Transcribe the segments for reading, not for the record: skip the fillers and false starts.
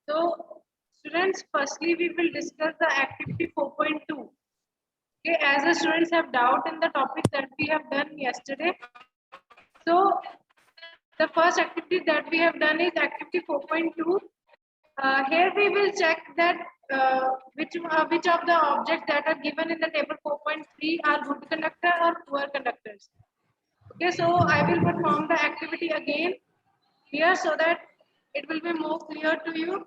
So, students, firstly we will discuss the activity 4.2. Okay, as the students have doubt in the topic that we have done yesterday. So, the first activity that we have done is activity 4.2. Here we will check that which of the objects that are given in the table 4.3 are good conductor or poor conductors. Okay, so I will perform the activity again here so that it will be more clear to you.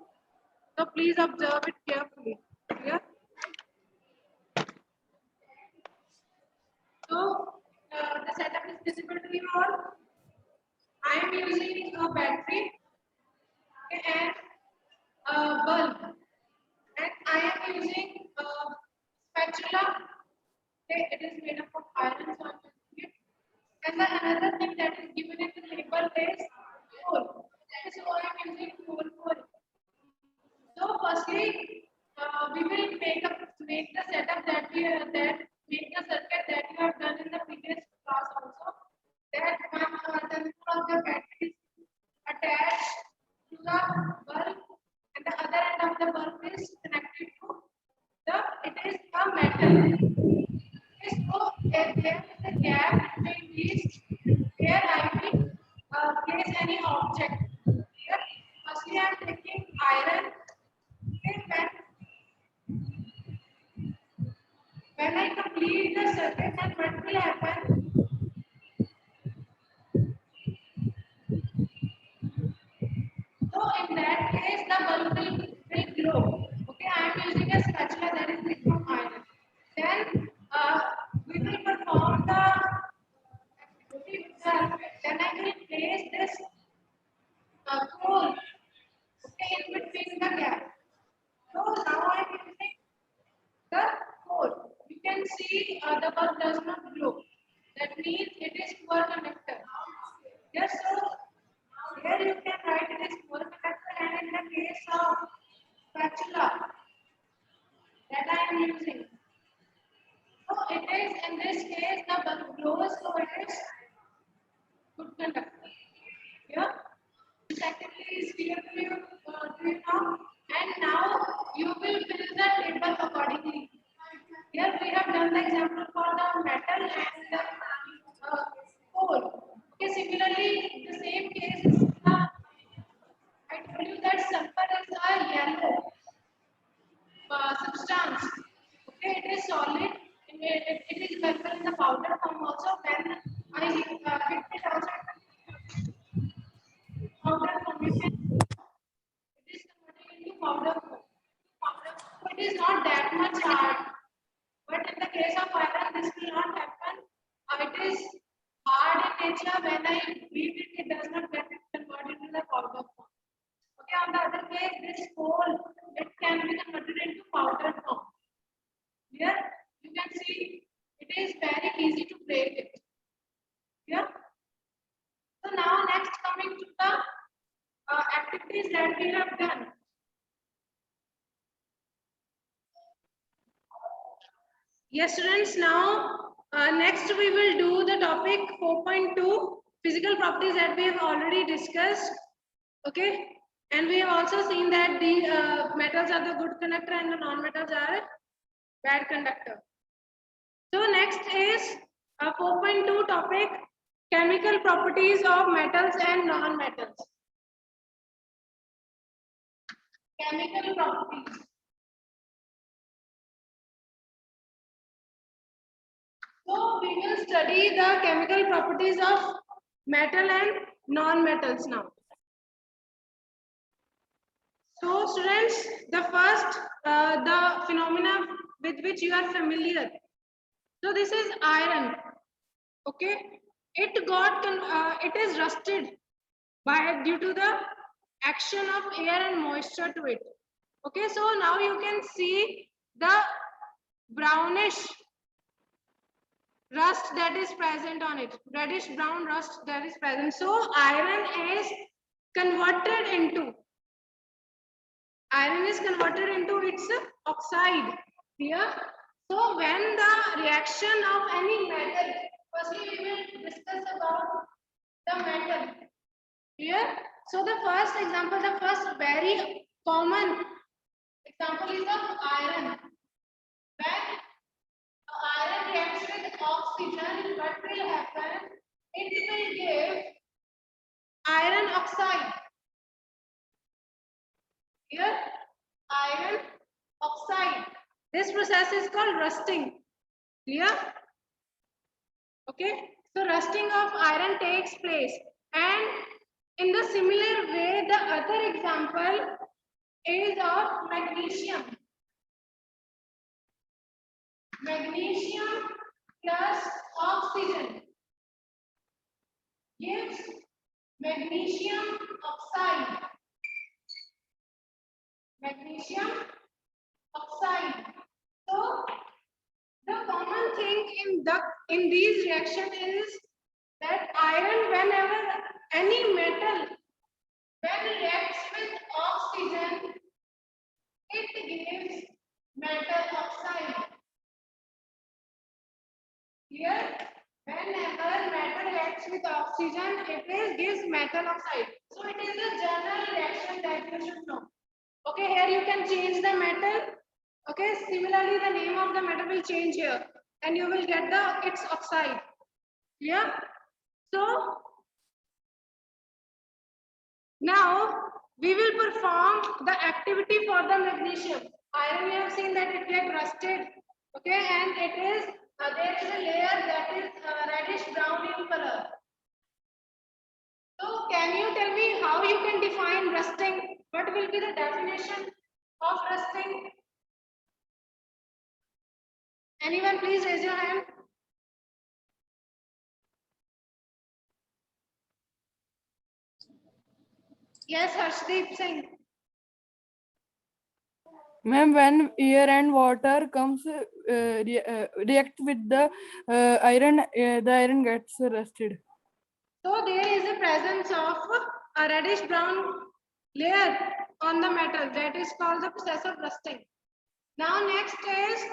So please observe it carefully. Clear? So the setup is visible to you all. I am using a battery and a bulb, and I am using a spatula. Okay, it is made up of iron, so I'm using it. And the another thing that is given in the table is coal. So I am using coal for it. So firstly, we will make the setup that make the circuit that you have done in the previous class also. That one terminal of the battery is attached to the bulb, and the other end of the bulb is connected to it is a metal. Okay, so if there is a gap between these, here I will place any object. Here, firstly I am taking iron. Okay, when I complete the circuit, then what will happen? So in that case, the bulb will glow. Okay, I am using a spatula that is made from iron. Then we will perform the activity with the, then I will place this coal, okay, in between the gap. So now I am using the coal. You can see the bulb does not glow. That means it is poor conductor. Yes, so here you can write it is poor conductor, and in the case of spatula that I am using. So it is in this case the bulb glows, so it is good conductor. Yeah. Secondly is clear to you now, and now you will fill the table accordingly. Here we have done the example for the metal and the coal. Okay, similarly, the same case is I told you that sulfur is a yellow substance. Okay, it is solid. It is available in the powder form also. When I mix it also powder form, you can it is converted into powder form. So it is not that much hard. But in the case of iron, this will not happen. It is hard in nature. When I beat it, it does not get converted into the powder form. Okay, on the other case, this coal, it can be converted into powder form. Here, you can see it is very easy to break it. Here. So now next coming to the activities that we have done. Yes, students, now next we will do the topic 4.2, physical properties that we have already discussed. Okay, and we have also seen that the metals are the good conductor and the non-metals are bad conductor. So next is 4.2 topic, chemical properties of metals and non-metals. Chemical properties. So we will study the chemical properties of metal and non-metals now. So students, the first, the phenomena with which you are familiar. So this is iron. Okay, it is rusted due to the action of air and moisture to it. Okay, so now you can see the brownish rust that is present on it, reddish brown rust that is present. So iron is converted into its oxide here. So when the reaction of any metal, firstly we will discuss about the metal here. So the first example, the first very common example is of iron. When iron reacts with oxygen, what will happen? It will give iron oxide. Here, iron oxide. This process is called rusting. Clear? Okay. So rusting of iron takes place, and in the similar way, the other example is of magnesium. Magnesium plus oxygen gives magnesium oxide. Magnesium oxide. So the common thing in these reactions is that iron, whenever any metal when reacts with oxygen, it gives metal oxide. Here, whenever metal reacts with oxygen, gives metal oxide. So it is a general reaction that you should know. Okay, here you can change the metal. Okay, similarly the name of the metal will change here, and you will get its oxide. Yeah. So now we will perform the activity for the magnesium. Iron, we have seen that it gets rusted. Okay, and it is there is a layer that is reddish brown in color. So can you tell me how you can define rusting? What will be the definition of rusting? Anyone please raise your hand. Yes, Harshdeep Singh. Ma'am, when air and water comes react with the iron, the iron gets rusted. So there is a presence of a reddish brown layer on the metal, that is called the process of rusting. Now next is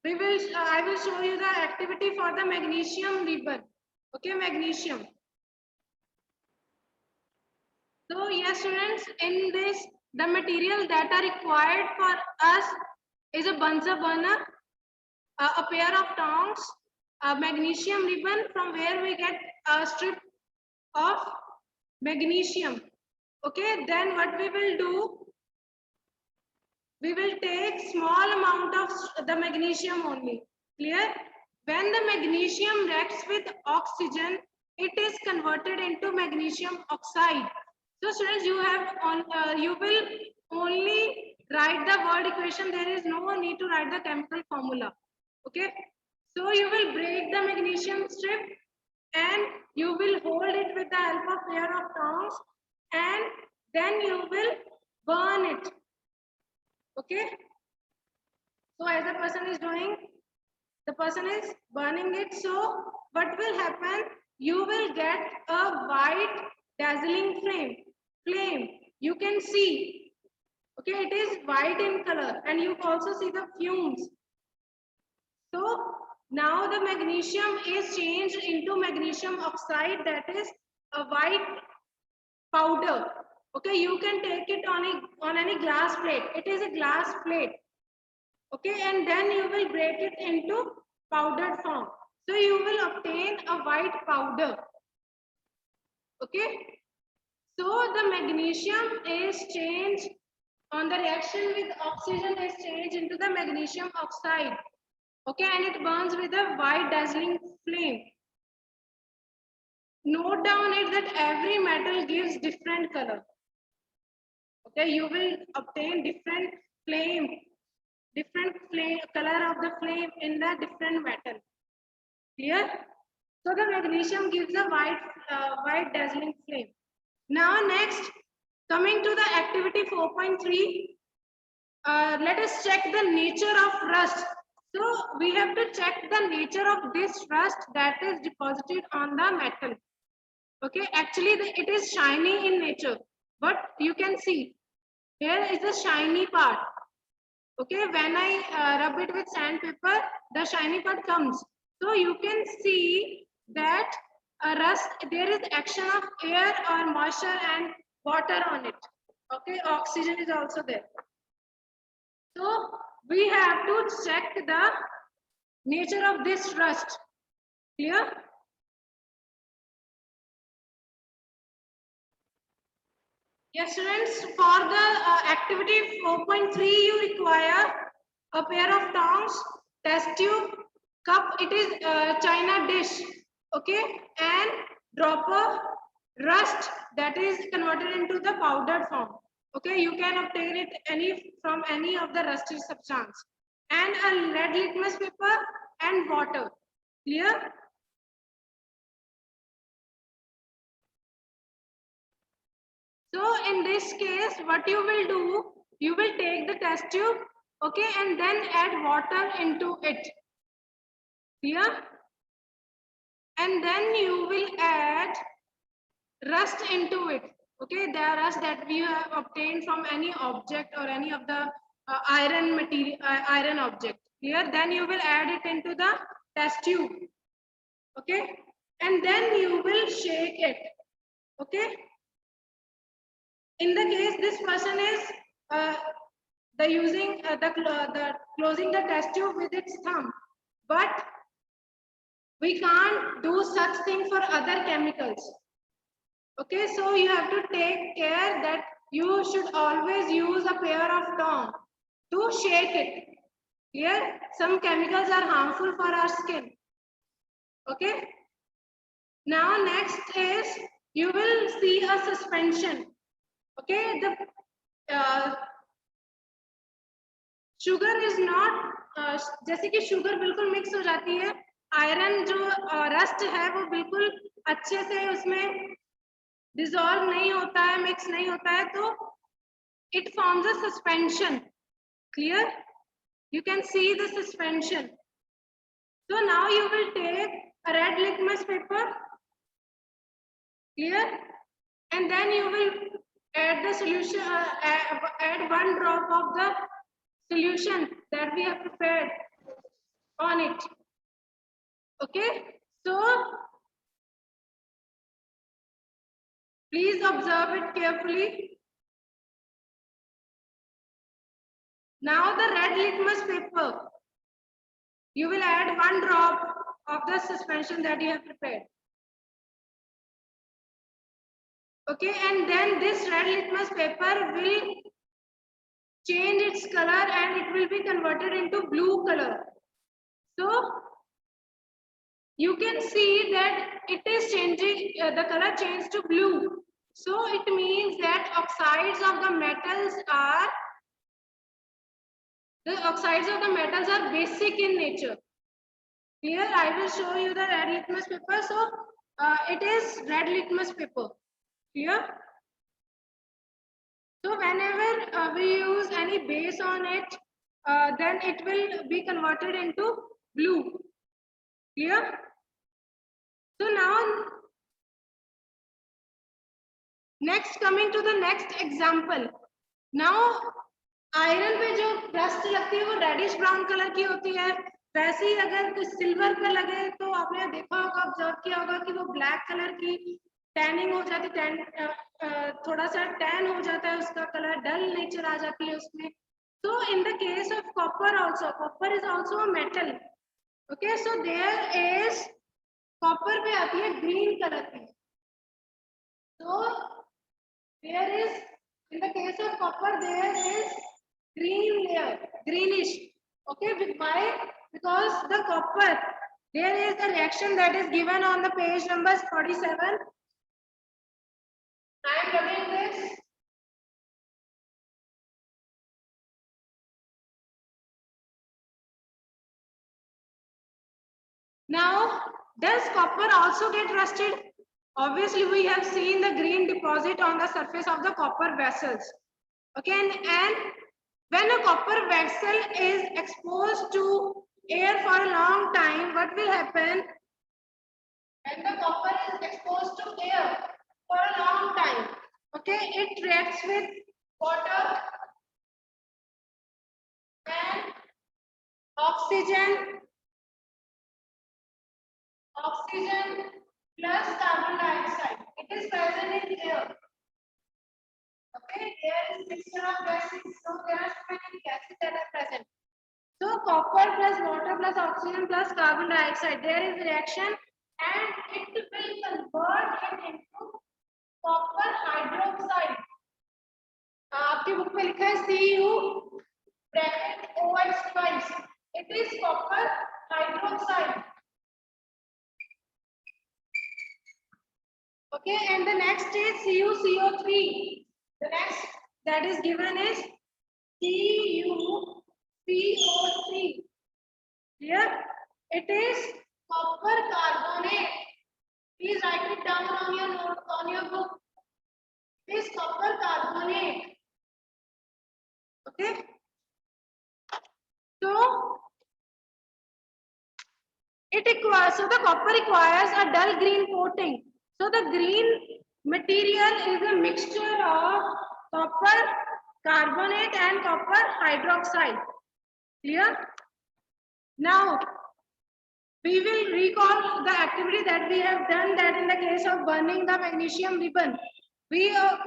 I will show you the activity for the magnesium ribbon. Okay, magnesium. So yes, students, in this the material that are required for us is a Bunsen burner, a pair of tongs, a magnesium ribbon from where we get a strip of magnesium. Okay, then what we will do, we will take small amount of the magnesium only. Clear? When the magnesium reacts with oxygen, it is converted into magnesium oxide. So students, you have on you will only write the word equation. There is no need to write the chemical formula. Okay, so you will break the magnesium strip and you will hold it with the help of pair of tongs, and then you will burn it. Okay, so as the person is doing, the person is burning it. So what will happen? You will get a white dazzling flame. You can see. Okay, it is white in color, and you also see the fumes. So now the magnesium is changed into magnesium oxide, that is a white powder. Okay, you can take it on any glass plate. It is a glass plate. Okay, and then you will break it into powdered form. So you will obtain a white powder. Okay, so the magnesium is changed on the reaction with oxygen is changed into the magnesium oxide. Okay, and it burns with a white dazzling flame. Note down it that every metal gives different color. Okay, you will obtain different color of the flame in the different metal. Clear? So the magnesium gives a white dazzling flame. Now next, coming to the activity 4.3, let us check the nature of rust. So we have to check the nature of this rust that is deposited on the metal. Okay, actually it is shiny in nature, but you can see here is the shiny part. Okay, when I rub it with sandpaper, the shiny part comes. So you can see that rust, there is action of air or moisture and water on it. Okay, oxygen is also there. So we have to check the nature of this rust. Clear? Yes, students, for the activity 4.3, you require a pair of tongs, test tube, cup, it is china dish, okay, and dropper, rust that is converted into the powdered form. Okay, you can obtain it from any of the rusty substance, and a red litmus paper and water. Clear? So in this case, what you will do, you will take the test tube, okay, and then add water into it. Clear? And then you will add rust into it. Okay, the rust that we have obtained from any object or any of the iron material, iron object. Clear? Then you will add it into the test tube. Okay, and then you will shake it. Okay. In the case this person is the using the closing the test tube with its thumb, but we can't do such thing for other chemicals. Okay, so you have to take care that you should always use a pair of tongs to shake it. Here, some chemicals are harmful for our skin. Okay. Now next is you will see a suspension. Okay, the sugar is not जैसे कि sugar बिल्कुल mix हो जाती है, iron जो rust है वो बिल्कुल अच्छे से उसमें डिसॉल्व नहीं होता है, मिक्स नहीं होता है, तो it forms a suspension. Clear? You can see the suspension. So now you will take a red litmus paper. Clear? And then you will add the solution, add 1 drop of the solution that we have prepared on it. Okay, so please observe it carefully. Now the red litmus paper, you will add 1 drop of the suspension that you have prepared. Okay, and then this red litmus paper will change its color and it will be converted into blue color. So you can see that it is changing, the color changed to blue. So it means that oxides of the metals are basic in nature. Here I will show you the red litmus paper. So it is red litmus paper. Here. So whenever we use any base on it, then it will be converted into blue. Clear? So now, next coming to the next example. Now, iron पे जो rust लगती है वो reddish brown colour की होती है. वैसे ही अगर सिल्वर पे लगे तो आपने देखा होगा, ऑब्जर्व किया होगा कि वो ब्लैक कलर की टैनिंग हो जाती है, थोड़ा सा टैन हो जाता है, उसका कलर डल नेचर आ जाती है उसमें. So in the case of copper also, copper is also a metal. Okay, so there is copper पे आती है green कलर की. So there is, in the case of copper, there is green layer, greenish. Okay, why? Because the copper, there is a reaction that is given on the page number 47. I am getting this. Now, does copper also get rusted? Obviously, we have seen the green deposit on the surface of the copper vessels. Okay, and when a copper vessel is exposed to air for a long time, what will happen? When the copper is exposed to air for a long time, okay, it reacts with water and oxygen plus carbon dioxide. It is present in air. Okay, there is mixture of gases, so there are so many gases that are present. So copper plus water plus oxygen plus carbon dioxide, there is reaction and it will convert it into copper hydroxide. आपकी book में लिखा है Cu bracket OH twice. It is copper hydroxide. Okay, and the next is CuCO3. The next that is given is CuCO3. Here it is copper carbonate. Please write it down on your note on your book. It is copper carbonate. Okay. So the copper requires a dull green coating. So the green material is a mixture of copper carbonate and copper hydroxide. Clear? Now we will recall the activity that we have done, that in the case of burning the magnesium ribbon, we have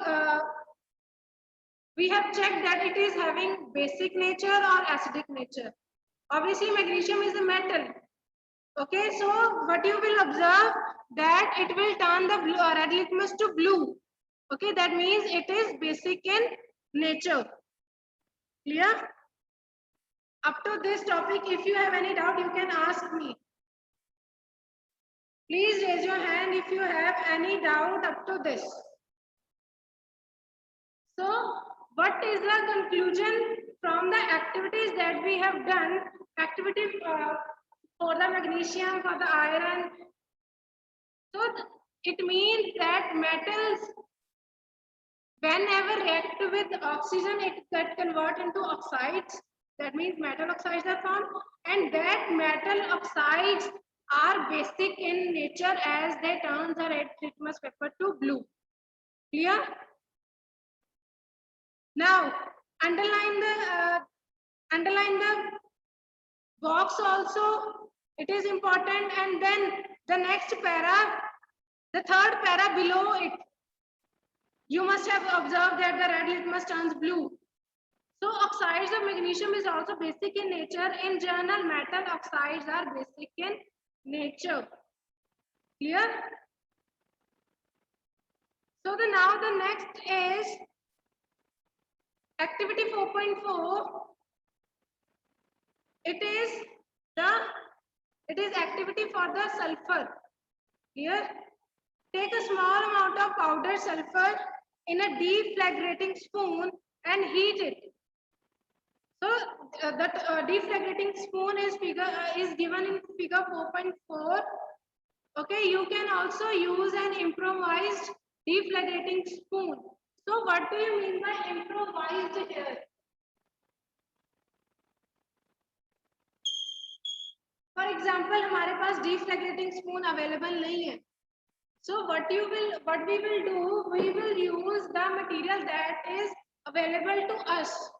checked that it is having basic nature or acidic nature. Obviously magnesium is a metal. Okay, so what you will observe that it will turn the red litmus to blue. Okay, that means it is basic in nature. Clear? Up to this topic, if you have any doubt, you can ask me. Please raise your hand if you have any doubt up to this. So, what is the conclusion from the activities that we have done? Activity for the magnesium, for the iron. So, it means that metals, whenever react with oxygen, it gets converted into oxides. That means metal oxides are formed, and that metal oxides are basic in nature as they turn the red litmus paper to blue. Clear? Now, underline the box also. It is important, and then the next para, the third para below it, you must have observed that the red litmus turns blue. So oxides of magnesium is also basic in nature. In general, metal oxides are basic in nature. Clear? So now the next is activity 4.4. It is activity for the sulfur. Here, take a small amount of powdered sulfur in a deflagrating spoon and heat it. So that deflagrating spoon is given in figure 4.4. Okay, you can also use an improvised deflagrating spoon. So what do you mean by improvised here? For example, हमारे पास deflagrating spoon available नहीं है. So what we will do, we will use the material that is available to us.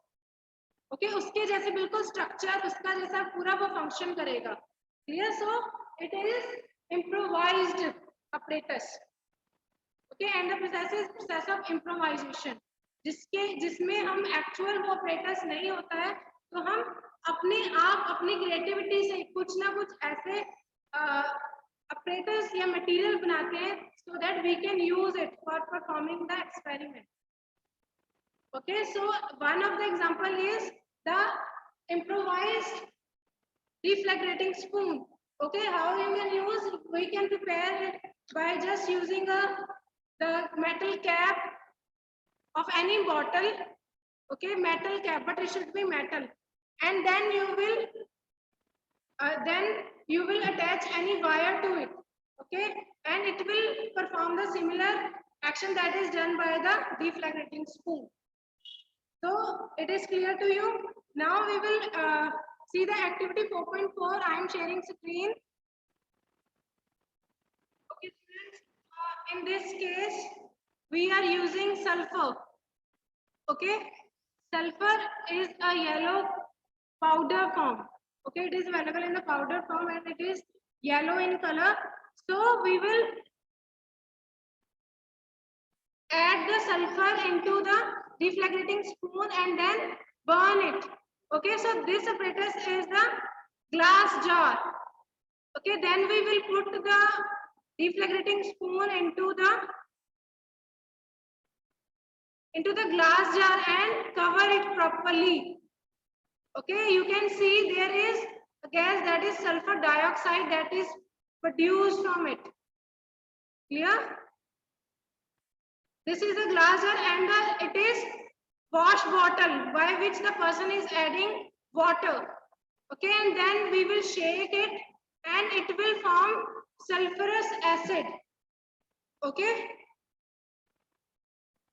Okay, उसके जैसे बिल्कुल structure, उसका जैसा पूरा वो function करेगा. Clear? So it is improvised apparatus. Okay, and the process is process of improvisation. जिसमें हम actual वो apparatus नहीं होता है, तो हम अपने आप अपनी creativity से कुछ ना कुछ ऐसे apparatus या material बनाते हैं so that we can use it for performing the experiment. Okay, so one of the example is the improvised deflagrating spoon. Okay, how we can use? We can prepare it by just using the metal cap of any bottle. Okay, metal cap, but it should be metal. And then you will attach any wire to it. Okay, and it will perform the similar action that is done by the deflagrating spoon. So it is clear to you. Now we will see the activity 4.4. I am sharing screen. Okay, students. In this case, we are using sulfur. Okay, sulfur is a yellow powder form. Okay, it is available in the powder form and it is yellow in color. So we will add the sulfur into the deflagrating spoon and then burn it. Okay, so this apparatus is the glass jar. Okay, then we will put the deflagrating spoon into the glass jar and cover it properly. Okay, you can see there is a gas, that is sulfur dioxide, that is produced from it. Clear? This is a glass jar and it is wash bottle by which the person is adding water. Okay, and then we will shake it and it will form sulfurous acid. Okay,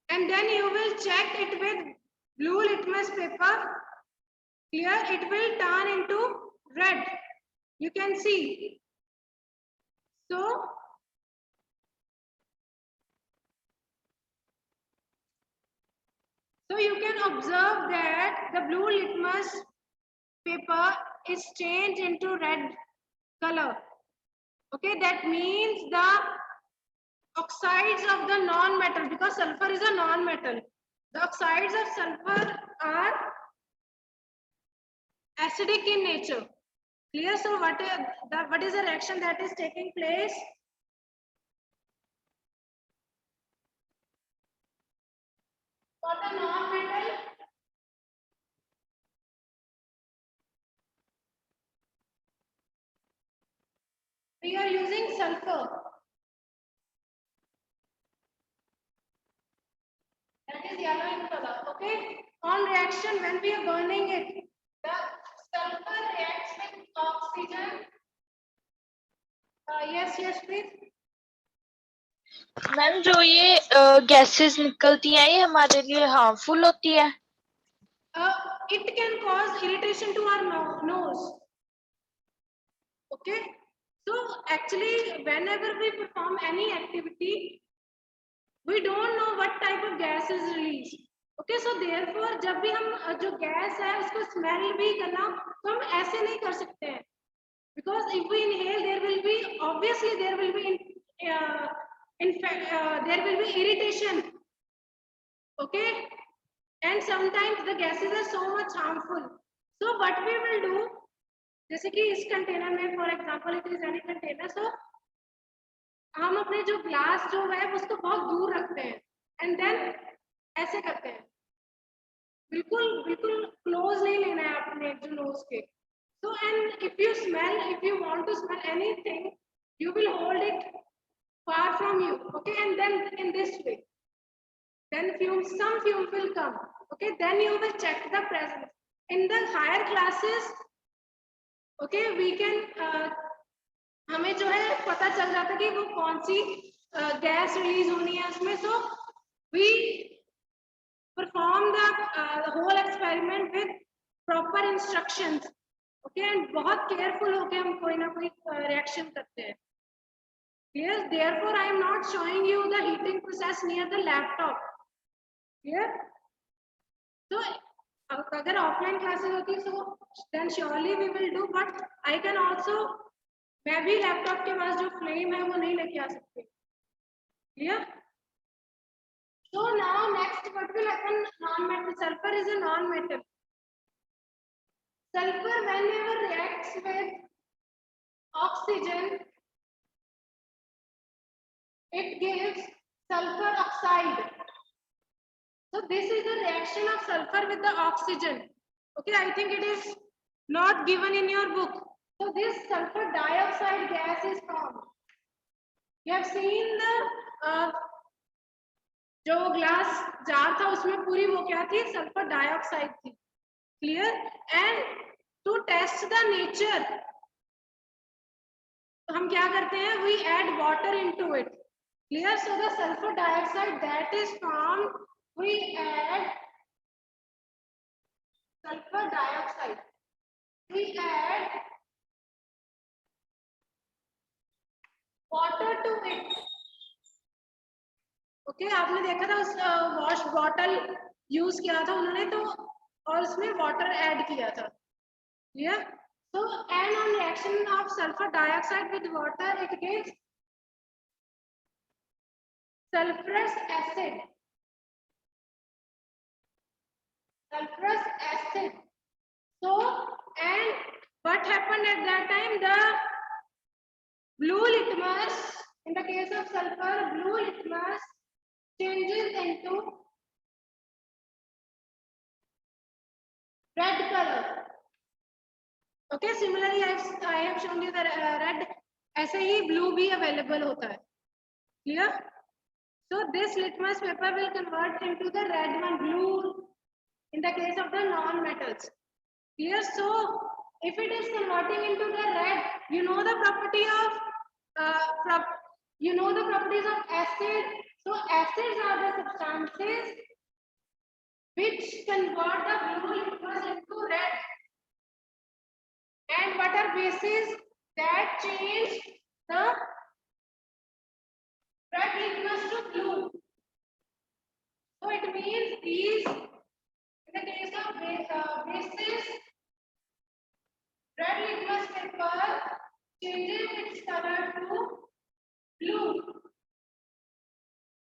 and then you will check it with blue litmus paper. Clear? It will turn into red. You can see. So you can observe that the blue litmus paper is changed into red color. Okay, that means the oxides of the non-metal, because sulfur is a non-metal, the oxides of sulfur are acidic in nature. Clear? So what is the reaction that is taking place? For the non-metal, we are using sulfur. That is yellow in color. Okay. On reaction, when we are burning it, the sulfur reacts with oxygen. Yes, please. Ma'am जो ये gases निकलती हैं ये हमारे लिए harmful होती है? It can cause irritation to our nose. Okay. So actually, whenever we perform any activity, we don't know what type of gas is released. Okay, so therefore जब भी हम जो गैस है उसको स्मेल भी करना तो हम ऐसे नहीं कर सकते हैं, because if we inhale there will be obviously there will be there will be irritation. Okay, and sometimes the gases are so much harmful. So what we will do, जैसे कि इस कंटेनर में for example it is any container, so हम अपने जो glass जो है उसको बहुत दूर रखते हैं एंड देन ऐसे करते हैं, बिल्कुल क्लोज नहीं लेना है अपने जो नोज के. So and if you want to smell anything, you will hold it far from you. Okay, and then in this way, then some fume will come. Okay, then you will check the presence. In the higher classes, okay, we can हमें जो है पता चल जाता है कि वो कौन सी गैस रिलीज होनी है उसमें. So we perform the whole experiment with proper instructions. Okay, and बहुत careful होके हम कोई ना कोई reaction करते हैं. Yes, therefore I am not showing you the heating process near the laptop. Clear? So अगर offline classes होती so then surely we will do, but I can also, मैं भी लैपटॉप के पास जो फ्लेम है वो नहीं लेके आ सकती. Clear? So now next what will happen? Non-metal. Sulfur is a non-metal. Sulfur whenever reacts with oxygen, it gives sulfur oxide. So this is the reaction of sulfur with the oxygen. Okay, I think it is not given in your book. So this sulfur dioxide gas is formed. You have seen the जो glass jar था उसमें पूरी वो क्या थी, sulphur dioxide थी. Clear? And to test the nature हम क्या करते हैं, we add water into it. Clear? So the sulphur dioxide that is formed, we add sulphur dioxide, we add water to it. Okay, आपने देखा था उस wash bottle use किया था उन्होंने तो, और उसमें वाटर ऐड किया था. Clear? So and on reaction of sulphur dioxide with water it gives sulphurous acid. sulfurous acid. So, and what happened at that time? The blue litmus, in the case of sulfur, blue litmus changes into red color. Okay, similarly, I have shown you the red. ऐसे ही blue भी available होता है. Clear? So this litmus paper will convert into the red one, blue, in the case of the non-metals. Clear? So if it is converting into the red, you know the property of the properties of acid. So acids are the substances which convert the blue litmus into red. And what are bases that change the red litmus to blue? So it means these, in the case of bases, red litmus paper changes its color to blue.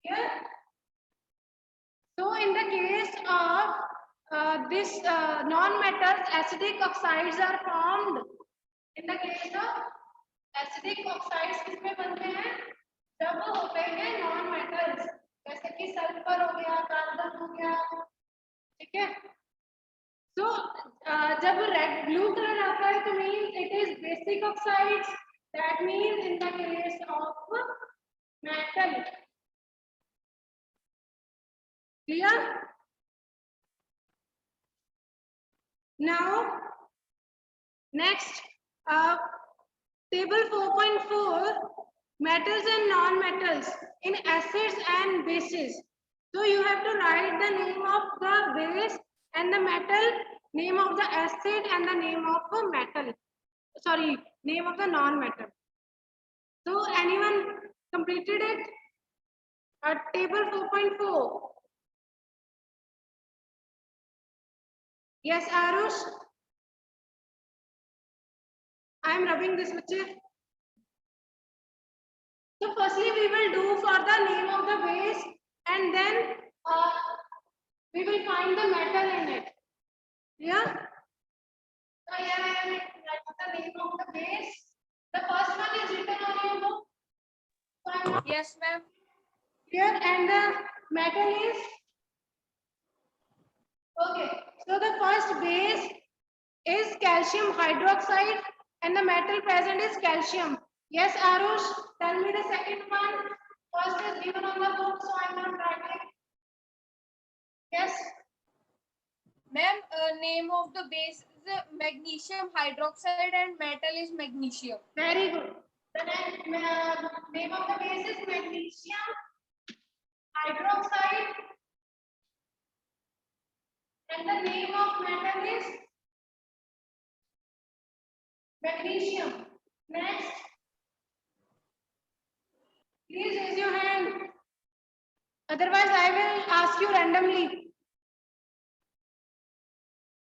Here. So in the case of this non-metals, acidic oxides are formed. In the case of acidic oxides, किसमें बनते हैं? जब होते हैं non-metals, जैसे कि sulphur हो गया, कार्बन हो गया, ठीक है? So जब red blue color आता है तो means it is basic oxides. That means in the case of metal. Clear? Now, next, table 4.4, metals and non-metals in acids and bases. So you have to write the name of the base and the metal, name of the acid and the name of the metal. Sorry, name of the non-metal. So anyone completed it? Table 4.4. Yes, Arush? I am rubbing this picture. So firstly we will do for the name of the base and then we will find the metal in it. Yeah? So here I am writing the name of the base. The first one is written on your book. So Yes, ma'am. here and the metal is okay. So the first base is calcium hydroxide and the metal present is calcium. Yes, Arush, tell me the second one. First is given on the book, so I'm not writing. Yes. Ma'am, name of the base is magnesium hydroxide and metal is magnesium. Very good. The name of the base is magnesium hydroxide and the name of metal is magnesium. Next. Please raise your hand. Otherwise, I will ask you randomly.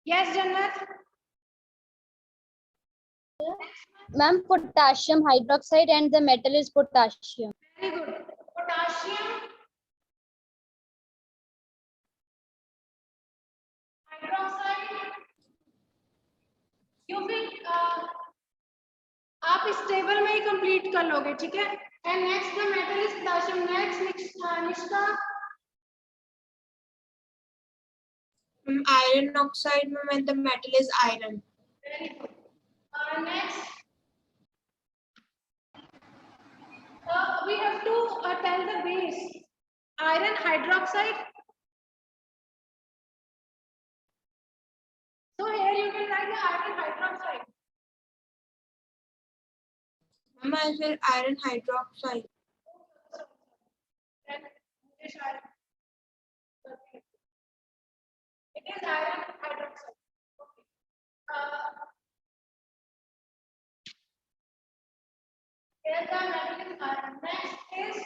Yes, Jannat. Ma'am, potassium hydroxide and the metal is potassium. Very good. Potassium hydroxide. You will आप इस table में ही complete कर लोगे, ठीक है? And next the metal is potassium. Next Nishka. Iron oxide and the metal is iron. Very good. Next, we have to tell the base. Iron hydroxide. So here you can write the iron hydroxide. Mama, I said iron hydroxide. Then it is iron hydroxide. Okay. Here the metal is iron. Next is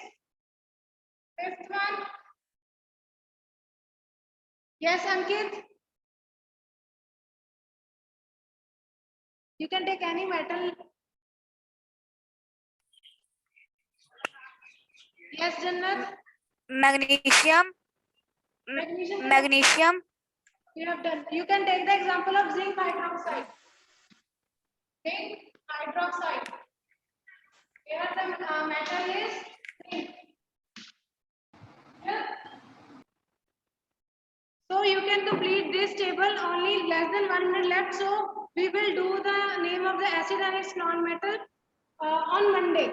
fifth one. Yes, Ankit. You can take any metal. Yes, Jannat. Magnesium, Magnesium. magnesium, We have done. You can take the example of zinc hydroxide. Zinc hydroxide. Here the metal is zinc. Yeah. So you can complete this table, only less than 1 minute left. So we will do the name of the acid and its non-metal on Monday.